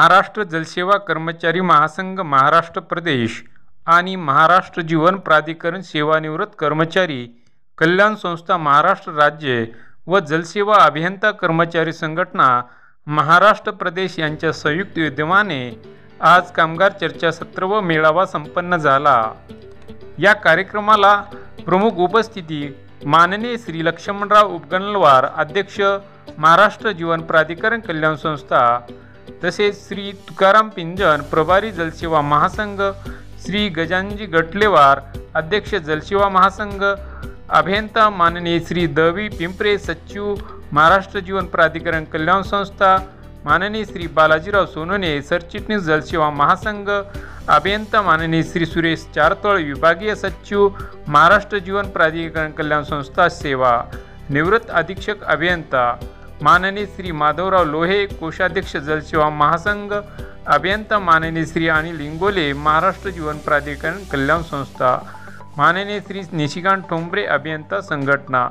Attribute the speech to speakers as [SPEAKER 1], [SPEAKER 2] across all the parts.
[SPEAKER 1] महाराष्ट्र जलसेवा कर्मचारी महासंघ महाराष्ट्र प्रदेश आणि महाराष्ट्र जीवन प्राधिकरण सेवानिवृत्त कर्मचारी कल्याण संस्था महाराष्ट्र राज्य व जलसेवा अभियंता कर्मचारी संघटना महाराष्ट्र प्रदेश यांच्या संयुक्त विद्यमाने आज कामगार चर्चासत्र व मेळावा संपन्न झाला। या कार्यक्रमाला प्रमुख उपस्थिती माननीय श्री लक्ष्मणराव उपगणवार अध्यक्ष महाराष्ट्र जीवन प्राधिकरण कल्याण संस्था, तसेच श्री तुकाराम पिंजन प्रभारी जलसेवा महासंघ, श्री गजानजी गटलेवार अध्यक्ष जलसेवा महासंघ, अभियंता माननीय श्री दवी पिंपरे सचिव महाराष्ट्र जीवन प्राधिकरण कल्याण संस्था, माननीय श्री बालाजीराव सोनोने सरचिटणीस जलसेवा महासंघ, अभियंता माननीय श्री सुरेश चारतळ विभागीय सचिव महाराष्ट्र जीवन प्राधिकरण कल्याण संस्था सेवा, निवृत्त अधीक्षक अभियंता माननीय श्री माधवराव लोहे कोषाध्यक्ष जलसेवा महासंघ, अभियंता माननीय श्री अनिल इंगोले महाराष्ट्र जीवन प्राधिकरण कल्याण संस्था, माननीय श्री निशिकांत ठोंबरे अभियंता संघटना।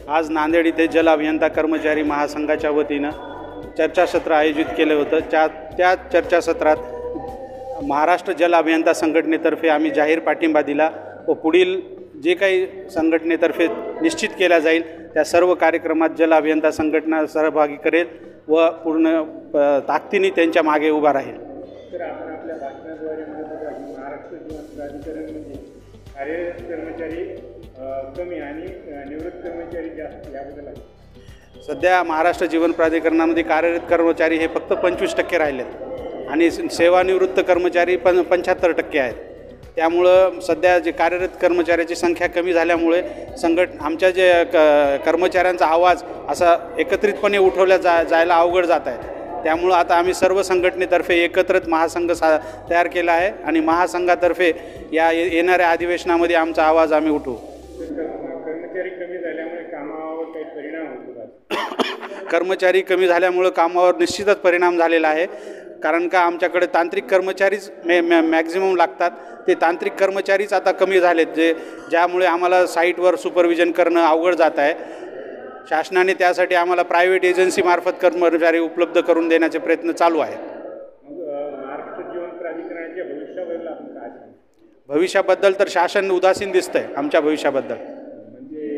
[SPEAKER 2] आज नांदेड येथे जल अभियंता कर्मचारी महासंघाच्या वतीनं चर्चासत्र आयोजित केलं होतं। त्या चर्चासत्रात महाराष्ट्र जल अभियंता संघटनेतर्फे आम्ही जाहीर पाठिंबा दिला व पुढील जे काही संघटनेतर्फे निश्चित केला जाईल त्या सर्व कार्यक्रमात जल अभियंता संघटना सहभागी करेल व पूर्ण ताकदीने त्यांच्या मागे उभा राहील।
[SPEAKER 3] तर आपण आपल्या भाषणाद्वारे महाराष्ट्र जीवन प्राधिकरण म्हणजे कार्यरत कर्मचारी कमी आणि निवृत्त कर्मचारी जास्त याबद्दल आहे।
[SPEAKER 2] सध्या महाराष्ट्र जीवन प्राधिकरणामध्ये कार्यरत कर्मचारी हे फक्त 25% राहिलेत आणि सेवानिवृत्त कर्मचारी 75% आहेत। त्यामुळं सध्या जे कार्यरत कर्मचाऱ्याची संख्या कमी झाल्यामुळे आमच्या जे कर्मचाऱ्यांचा आवाज असा एकत्रितपणे उठवल्या जायला अवघड जात आहे। त्यामुळं आता आम्ही सर्व संघटनेतर्फे एकत्रित महासंघ तयार केला आहे आणि महासंघातर्फे या येणाऱ्या अधिवेशनामध्ये आमचा आवाज आम्ही उठवू।
[SPEAKER 3] कर्मचारी कमी झाल्यामुळे कामावर काही परिणाम होतो का?
[SPEAKER 2] कर्मचारी कमी झाल्यामुळे कामावर निश्चितच परिणाम झालेला आहे, कारण का आमच्याकडे तांत्रिक कर्मचारीच मॅक्झिमम लागतात। ते तांत्रिक कर्मचारीच आता कमी झालेत, ज्यामुळे आम्हाला साईटवर सुपरविजन करणं अवघड जात आहे। शासनाने त्यासाठी आम्हाला प्रायव्हेट एजन्सीमार्फत कर्मचारी उपलब्ध करून देण्याचे प्रयत्न चालू आहेत।
[SPEAKER 3] महाराष्ट्र जीवन प्राधिकरणाच्या भविष्याबद्दल आपण काय सांगू?
[SPEAKER 2] भविष्याबद्दल तर शासन उदासीन दिसतंय आमच्या भविष्याबद्दल।
[SPEAKER 3] म्हणजे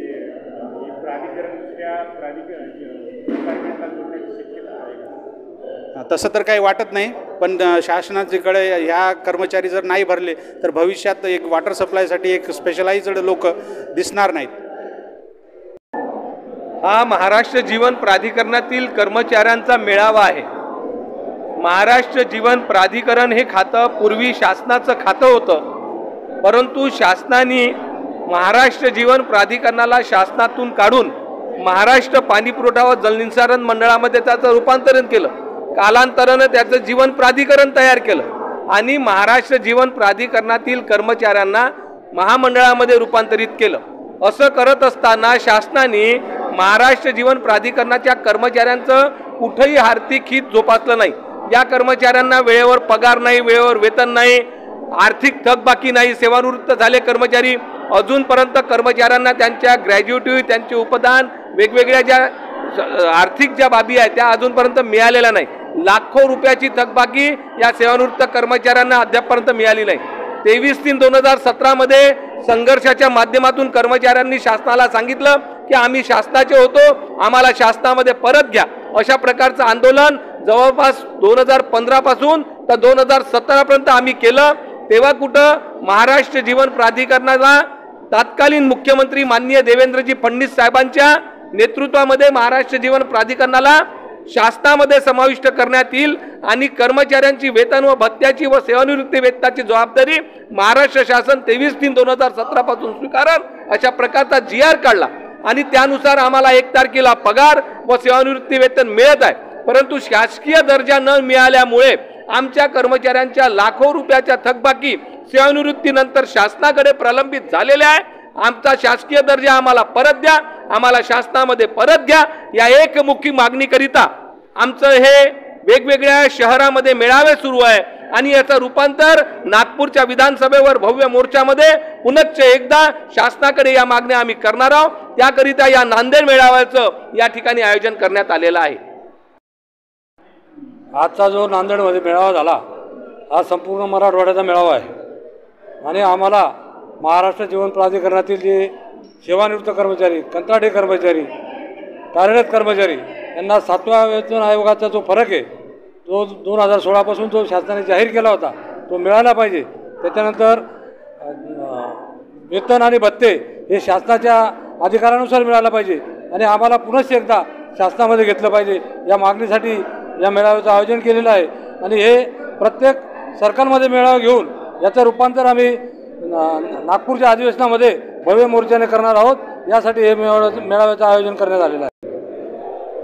[SPEAKER 2] तसं तर काही वाटत नाही, पण शासनाकडे ह्या कर्मचारी जर नाही भरले तर भविष्यात एक वॉटर सप्लायसाठी एक स्पेशलाइज्ड लोक दिसणार नाहीत।
[SPEAKER 4] हा महाराष्ट्र जीवन प्राधिकरणातील कर्मचाऱ्यांचा मेळावा आहे। महाराष्ट्र जीवन प्राधिकरण हे खातं पूर्वी शासनाचं खातं होतं, परंतु शासनाने महाराष्ट्र जीवन प्राधिकरणाला शासनातून काढून महाराष्ट्र पाणी पुरवठा व जलनिस्सारण मंडळामध्ये त्याचं रूपांतरण केलं। कालांतरानं त्याचं जीवन प्राधिकरण तयार केलं आणि महाराष्ट्र जीवन प्राधिकरणातील कर्मचाऱ्यांना महामंडळामध्ये रूपांतरित केलं। असं करत असताना शासनाने महाराष्ट्र जीवन प्राधिकरणाच्या कर्मचाऱ्यांचं कुठेही आर्थिक हित जोपासलं नाही। या कर्मचाऱ्यांना वेळेवर पगार नाही, वेळेवर वेतन नाही, आर्थिक थकबाकी नाही। सेवानिवृत्त झाले कर्मचारी अजूनपर्यंत कर्मचाऱ्यांना त्यांच्या ग्रॅज्युएटी, त्यांचे उपदान, वेगवेगळ्या ज्या आर्थिक ज्या बाबी आहेत त्या अजूनपर्यंत मिळालेल्या नाही। लाखो रुपयाची थकबाकी या सेवानिवृत्त कर्मचाऱ्यांना अद्यापपर्यंत मिळाली नाही। 23/3/2017 मध्ये संघर्षाच्या माध्यमातून कर्मचाऱ्यांनी शासनाला सांगितलं की आम्ही शासनाचे होतो, आम्हाला शासनामध्ये परत घ्या। अशा प्रकारचं आंदोलन जवळपास 2015 पासून तर 2017 पर्यंत आम्ही केलं। तेव्हा कुठं महाराष्ट्र जीवन प्राधिकरणाला तत्कालीन मुख्यमंत्री माननीय देवेंद्रजी फडणवीस साहेबांच्या नेतृत्वामध्ये महाराष्ट्र जीवन प्राधिकरणाला शासनामध्ये समाविष्ट करण्यात येईल आणि कर्मचाऱ्यांची वेतन व भत्त्याची व सेवानिवृत्ती वेतनाची जबाबदारी महाराष्ट्र शासन 23/3/2017 पासून स्वीकारल अशा प्रकारचा GR काढला आणि त्यानुसार आम्हाला 1 तारखेला पगार व सेवानिवृत्ती वेतन मिळत आहे। परंतु शासकीय दर्जा न मिळाल्यामुळे आमच्या कर्मचाऱ्यांच्या लाखो रुपयाच्या थकबाकी सेवानिवृत्तीनंतर शासनाकडे प्रलंबित झालेल्या आहे। आमचा शासकीय दर्जा आम्हाला परत द्या आम्हाला शासनामध्ये परत घ्या, या एकमुखी मागणीकरिता आमचं हे वेगवेगळ्या शहरामध्ये मेळावे सुरू आहे आणि याचं रूपांतर नागपूरच्या विधानसभेवर भव्य मोर्चामध्ये पुनश्च एकदा शासनाकडे या मागण्या आम्ही करणार आहोत। त्याकरिता या नांदेड मेळाव्याचं या ठिकाणी आयोजन करण्यात आलेलं आहे।
[SPEAKER 5] आजचा जो नांदेडमध्ये मेळावा झाला हा संपूर्ण मराठवाड्याचा मेळावा आहे आणि आम्हाला महाराष्ट्र जीवन प्राधिकरणातील जे सेवानिवृत्त कर्मचारी, कंत्राटी कर्मचारी, कार्यरत कर्मचारी यांना 7व्या वेतन आयोगाचा जो फरक आहे तो 2016 पासून जो शासनाने जाहीर केला होता तो मिळाला पाहिजे। त्याच्यानंतर वेतन आणि भत्ते हे शासनाच्या अधिकारानुसार मिळालं पाहिजे आणि आम्हाला पुनश्च एकदा शासनामध्ये घेतलं पाहिजे या मागणीसाठी या मेळाव्याचं आयोजन केलेलं आहे आणि हे प्रत्येक सर्कलमध्ये मेळावा घेऊन याचं रूपांतर आम्ही नागपूरच्या अधिवेशनामध्ये भव्य मोर्चाने करणार आहोत। यासाठी हे मेळाव्याचं आयोजन करण्यात आलेलं आहे।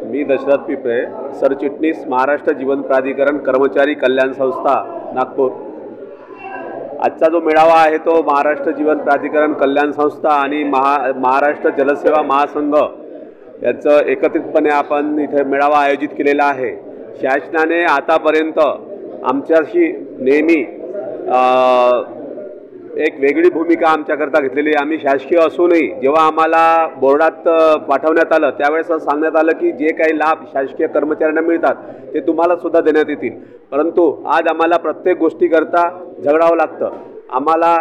[SPEAKER 6] मी दशरथ पिपळे, सरचिटणीस महाराष्ट्र जीवन प्राधिकरण कर्मचारी कल्याण संस्था नागपूर। आजचा जो मेळावा आहे तो महाराष्ट्र जीवन प्राधिकरण कल्याण संस्था आणि महाराष्ट्र जलसेवा महासंघ यांचं एकत्रितपणे आपण इथे मेळावा आयोजित केलेला आहे। शासनाने आतापर्यंत आमच्याशी नेहमी एक वेगळी भूमिका आमच्याकरता घेतलेली आहे। आम्ही शासकीय असूनही जेव्हा आम्हाला बोर्डात पाठवण्यात आलं त्यावेळेस सांगण्यात आलं की जे काही लाभ शासकीय कर्मचाऱ्यांना मिळतात ते तुम्हाला सुद्धा देण्यात येतील, परंतु आज आम्हाला प्रत्येक गोष्टीकरता झगडावं लागतं। आम्हाला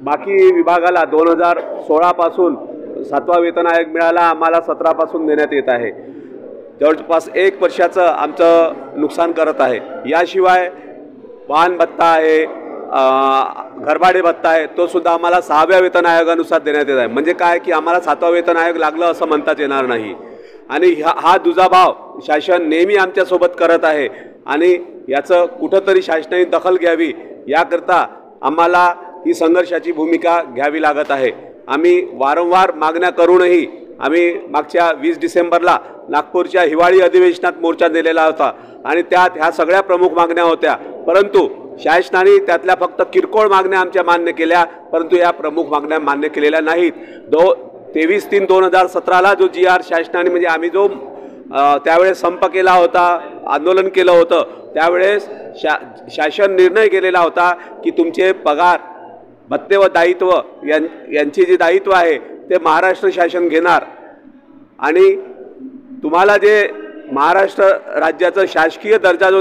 [SPEAKER 6] बाकी विभागाला 2016 पासून 7वा वेतन आयोग मिळाला, आम्हाला 17 पासून देण्यात येत आहे। जवळपास 1 वर्षाचं आमचं नुकसान करत आहे। याशिवाय वाहन भत्ता आहे, घरभाडे भत्ता आहे, तो सुद्धा आम्हाला 6व्या वेतन आयोगानुसार देण्यात येत आहे। म्हणजे काय की आम्हाला 7वा वेतन आयोग लागलं असं म्हणताच येणार नाही आणि हा दुजाभाव शासन नेहमी आमच्यासोबत करत आहे आणि याचं कुठंतरी शासनाने दखल घ्यावी याकरता आम्हाला ही संघर्षाची भूमिका घ्यावी लागत आहे। आम्ही वारंवार मागण्या करूनही आम्ही मागच्या 20 डिसेंबरला नागपूरच्या हिवाळी अधिवेशनात मोर्चा दिलेला होता आणि त्यात ह्या सगळ्या प्रमुख मागण्या होत्या, परंतु शासनाने त्यातल्या फक्त किरकोळ मागण्या आमच्या मान्य केल्या, परंतु या प्रमुख मागण्या मान्य केलेल्या नाहीत। 23/3/2017ला जो GR शासनाने म्हणजे आम्ही जो त्यावेळेस संप केला होता, आंदोलन केलं होतं, त्यावेळेस शासन निर्णय केलेला होता की तुमचे पगार, भत्ते व दायित्व यांची जी दायित्व आहे ते महाराष्ट्र शासन घेणार आणि तुम्हाला जे महाराष्ट्र राज्याचा शासकीय दर्जा जो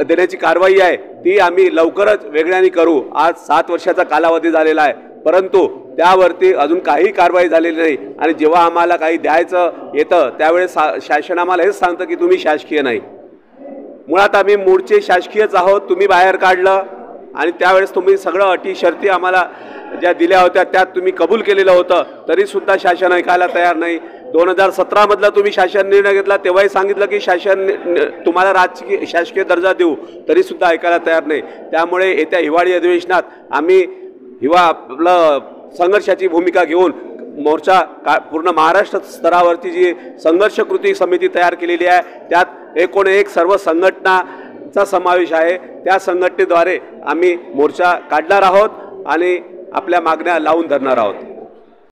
[SPEAKER 6] देण्याची कारवाई आहे ती आम्ही लवकरच वेगळ्याने करू। आज 7 वर्षाचा कालावधी झालेला आहे, परंतु त्यावरती अजून काही कारवाई झालेली नाही आणि जेव्हा आम्हाला काही द्यायचं येतं त्यावेळेस शासन आम्हाला हेच सांगतं की तुम्ही शासकीय नाही। मुळात आम्ही मूळचे शासकीयच आहोत, तुम्ही बाहेर काढलं आणि त्यावेळेस तुम्ही सगळं अटी शर्ती आम्हाला ज्या दिल्या होत्या त्यात तुम्ही कबूल केलेलं होतं, तरीसुद्धा शासन ऐकायला तयार नाही। 2017 तुम्ही शासन निर्णय घेतला तेव्हाही सांगितलं की शासन तुम्हाला शासकीय दर्जा देऊ, तरीसुद्धा ऐकायला तयार नाही। त्यामुळे येत्या हिवाळी अधिवेशनात आम्ही आपलं संघर्षाची भूमिका घेऊन मोर्चा पूर्ण महाराष्ट्र स्तरावरती जी संघर्ष कृती समिती तयार केलेली आहे त्यात 1 सर्व संघटनांचा समावेश आहे, त्या संघटनेद्वारे आम्ही मोर्चा काढणार आहोत आणि आपल्या मागण्या लावून धरणार आहोत।